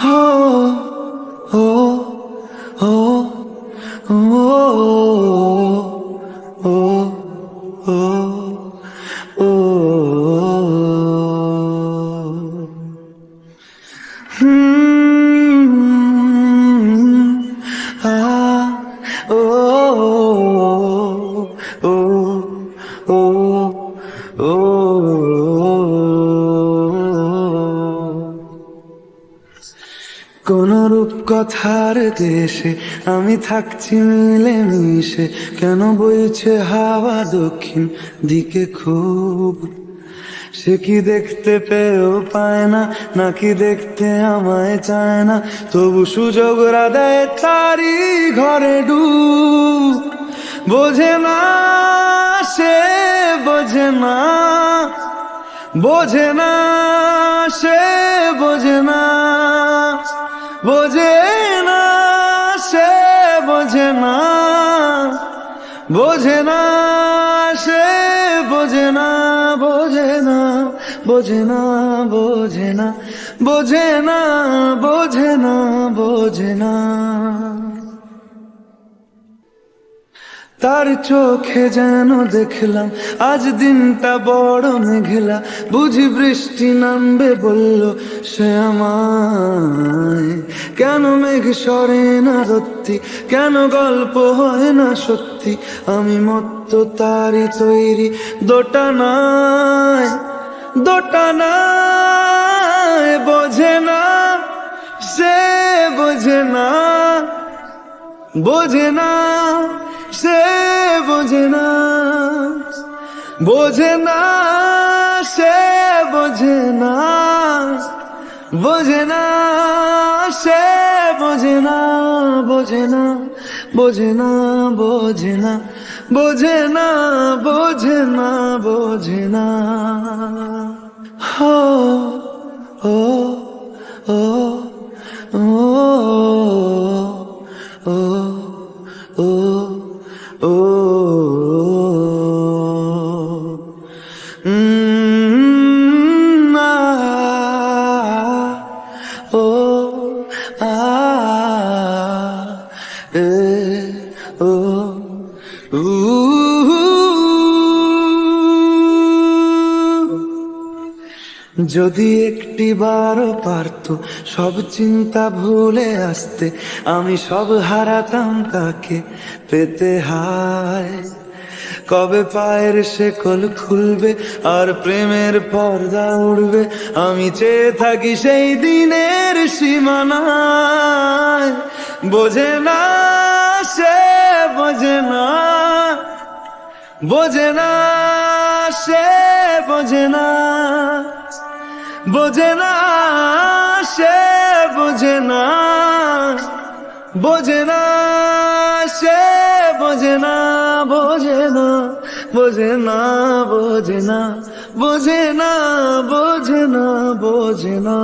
हो हो हो हो हो हो हो आ ओ ओ ओ ओ কোন রূপ কথার দেশে আমি থাকছি মিলে মিশে, কেন বইছে হাওয়া দক্ষিণ দিকে খুব? সে কি দেখতে পেয়েও পায় না, নাকি দেখতে আমায় চায় না? তবু সুযোগরা দেয় তারি ঘরে ডুব। বোঝে না সে, বোঝে না, বোঝে না সে, বোঝে না, বোঝে না সে, বোঝে না, বোঝে না সে, বোঝে না, বোঝে না, বোঝে না, বোঝে না, বোঝে না, বোঝে না, বোঝে না। তার চোখে যেন দেখলাম আজ দিনটা বড় মেঘলা, বুঝি বৃষ্টি নামবে বলল সে আমায়। কেন মেঘ সরে না সত্যি, কেন গল্প হয় না সত্যি? আমি মত্ত তারি তৈরি দোটানায়, দোটানায়। বোঝে না সে, বোঝে না, বোঝে না সে, বোঝে না, বোঝে না সে, বোঝে না, বোঝে না সে, বোঝে না, বোঝে না, বোঝে না, বোঝে না, বোঝে না, বোঝে না, বোঝে না। হো ও ও ও ও ও ও আ ও আ এ ও উ। যদি একটি বারও পারতো সব চিন্তা ভুলে আসতে, আমি সব হারাতাম তাকে পেতে হায়। কবে পায়ের শেকল খুলবে আর প্রেমের পর্দা উড়বে, আমি চেয়ে থাকি সেই দিনের সীমানায়। বোঝে না সে, বোঝে না, বোঝে না সে, বোঝে না, বোঝে না সে, বোঝে না, বোঝে না সে, বোঝে না, বোঝে না, বোঝে না, বোঝে না, বোঝে না, বোঝে না, বোঝে না।